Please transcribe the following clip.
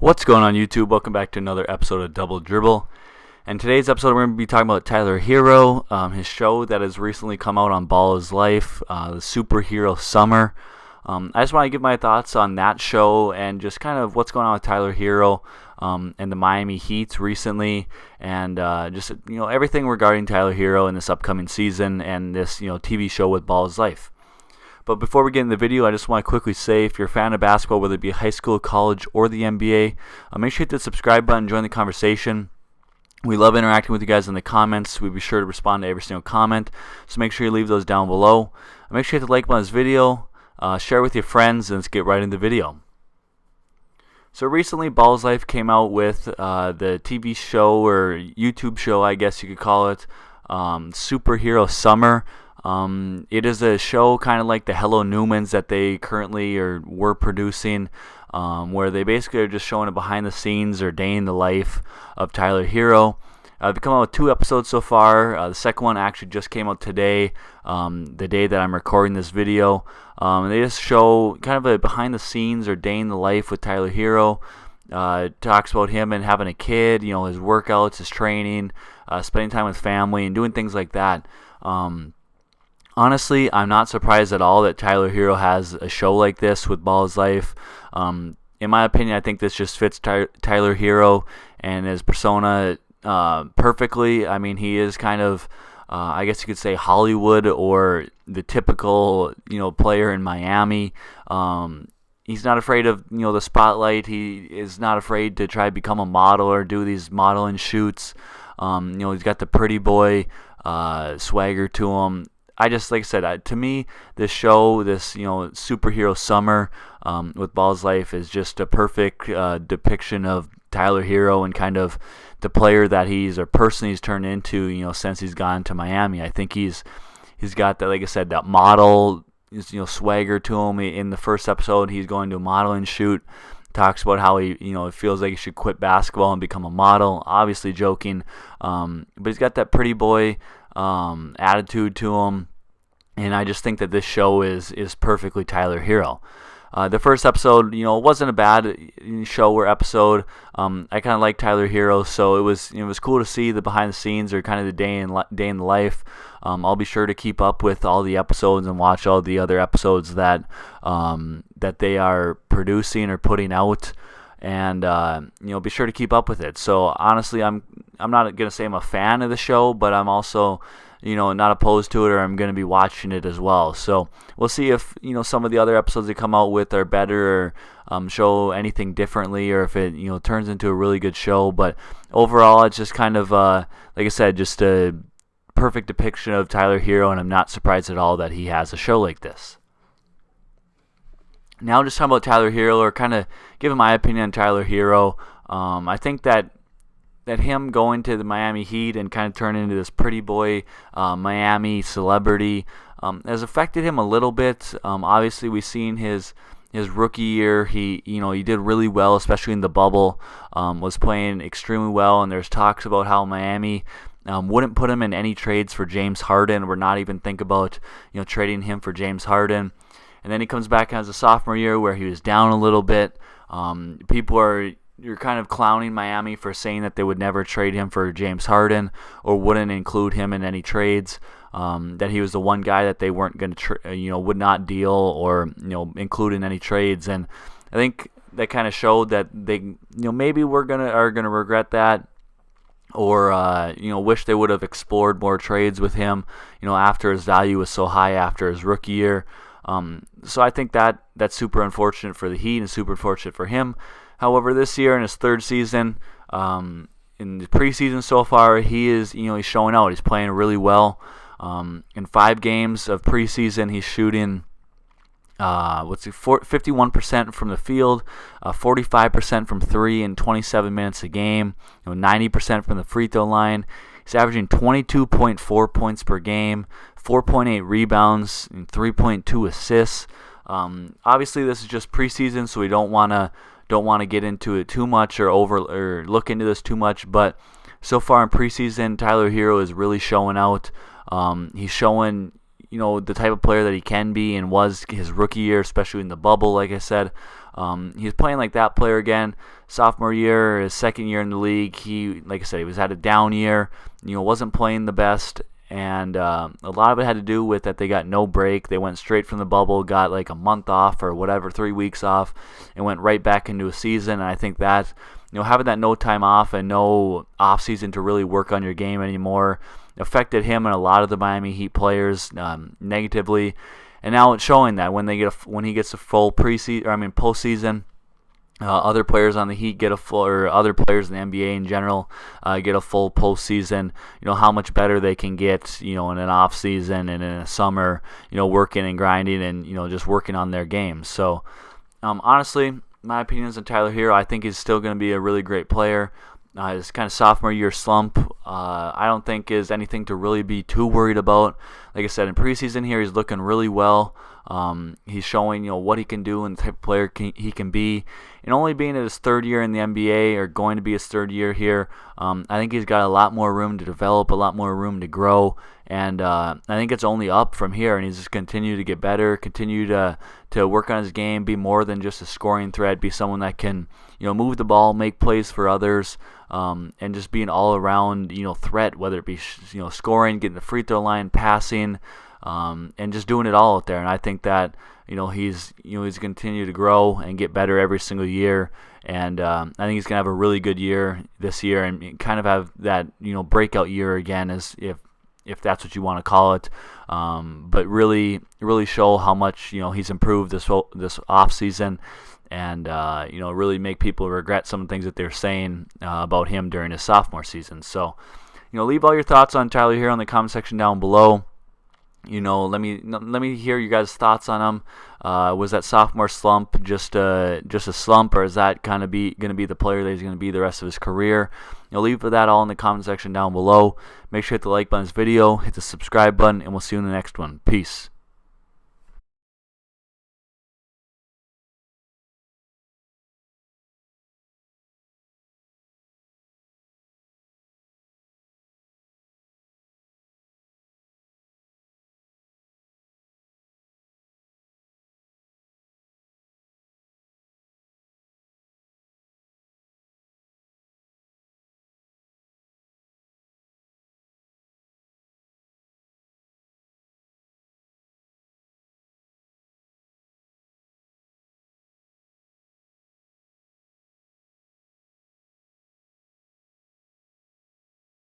What's going on YouTube? Welcome back to another episode of Double Dribble. And today's episode we're going to be talking about Tyler Herro, his show that has recently come out on Ballislife, the Superhero Summer. I just want to give my thoughts on that show and just kind of what's going on with Tyler Herro and the Miami Heat recently, and just everything regarding Tyler Herro in this upcoming season and this TV show with Ballislife. But before we get in the video, I just want to quickly say, if you're a fan of basketball, whether it be high school, college, or the NBA, make sure you hit the subscribe button, join the conversation. We love interacting with you guys in the comments. We'll be sure to respond to every single comment, so make sure you leave those down below. Make sure you hit the like button on this video, share with your friends, and let's get right into the video. So recently, Ballislife came out with the TV show, or YouTube show, I guess you could call it, Superhero Summer. It is a show kind of like the Hello Newmans that they currently were producing, where they basically are just showing a behind the scenes or day in the life of Tyler Herro. They've come out with 2 episodes so far. The second one actually just came out today, the day that I'm recording this video. They just show kind of a behind the scenes or day in the life with Tyler Herro. Talks about him and having a kid, his workouts, his training, spending time with family, and doing things like that. Honestly, I'm not surprised at all that Tyler Herro has a show like this with Ballislife. In my opinion, I think this just fits Tyler Herro and his persona perfectly. I mean, he is kind of, I guess you could say, Hollywood or the typical, player in Miami. He's not afraid of, the spotlight. He is not afraid to try to become a model or do these modeling shoots. He's got the pretty boy swagger to him. Like I said, to me, this show, this Superhero Summer with Ballislife is just a perfect depiction of Tyler Herro and kind of the player that he's, or person he's turned into, since he's gone to Miami. I think he's got that, like I said, that model, swagger to him. In the first episode, he's going to a modeling shoot. Talks about how he, feels like he should quit basketball and become a model. Obviously joking, but he's got that pretty boy attitude to him, and I just think that this show is perfectly Tyler Herro. The first episode, wasn't a bad show or episode. I kind of like Tyler Herro, so it was cool to see the behind the scenes or kind of the day in the life. I'll be sure to keep up with all the episodes and watch all the other episodes that they are producing or putting out, and be sure to keep up with it. So honestly, I'm not gonna say I'm a fan of the show, but I'm also not opposed to it, or I'm gonna be watching it as well. So we'll see if some of the other episodes they come out with are better, or show anything differently, or if it turns into a really good show. But overall, it's just kind of like I said, just a perfect depiction of Tyler Herro, and I'm not surprised at all that he has a show like this. Now, just talking about Tyler Herro, or kind of giving my opinion on Tyler Herro. I think that him going to the Miami Heat and kind of turning into this pretty boy Miami celebrity has affected him a little bit. Obviously, we've seen his rookie year. He did really well, especially in the bubble. Was playing extremely well, and there's talks about how Miami wouldn't put him in any trades for James Harden, or not even think about trading him for James Harden. And then he comes back as a sophomore year where he was down a little bit. You're kind of clowning Miami for saying that they would never trade him for James Harden or wouldn't include him in any trades. That he was the one guy that they weren't going to, would not deal or include in any trades. And I think that kind of showed that they, maybe are gonna regret that, or wish they would have explored more trades with him, after his value was so high after his rookie year. So I think that's super unfortunate for the Heat and super unfortunate for him. However, this year in his 3rd season, in the preseason so far, he is he's showing out. He's playing really well. In 5 games of preseason, he's shooting 51% from the field, 45% from 3 in 27 minutes a game, 90% from the free throw line. He's averaging 22.4 points per game, 4.8 rebounds, and 3.2 assists. Obviously, this is just preseason, so we don't want to get into it too much or look into this too much. But so far in preseason, Tyler Herro is really showing out. He's showing the type of player that he can be and was his rookie year, especially in the bubble, like I said. He's playing like that player again. Sophomore year, his second year in the league, like I said, he was had a down year. Wasn't playing the best, and a lot of it had to do with that they got no break. They went straight from the bubble, got like a month off or whatever, 3 weeks off, and went right back into a season. And I think that having that no time off and no off season to really work on your game anymore affected him and a lot of the Miami Heat players negatively. And now it's showing that when he gets a full postseason, other players on the Heat get a full, or other players in the NBA in general get a full postseason. How much better they can get, in an off season and in a summer, working and grinding and just working on their games. So honestly, my opinions on Tyler Herro, I think he's still going to be a really great player. His kind of sophomore year slump, I don't think is anything to really be too worried about. Like I said, in preseason here, he's looking really well. He's showing what he can do and the type of player he can be. And only being in his third year in the NBA, or going to be his third year here, I think he's got a lot more room to develop, a lot more room to grow. And I think it's only up from here, and he's just continue to get better, continue to work on his game, be more than just a scoring threat, be someone that can move the ball, make plays for others, and just be an all-around threat, whether it be scoring, getting the free throw line, passing, and just doing it all out there. And I think that he's continue to grow and get better every single year. And I think he's gonna have a really good year this year, and kind of have that breakout year again, as if that's what you want to call it. But really show how much he's improved this off season, and really make people regret some of the things that they're saying about him during his sophomore season. So leave all your thoughts on Tyler Herro in the comment section down below. Let me hear you guys' thoughts on him. Was that sophomore slump just a slump, or is that kind of going to be the player that he's going to be the rest of his career? Leave that all in the comment section down below. Make sure to hit the like button on this video, hit the subscribe button, and we'll see you in the next one. Peace.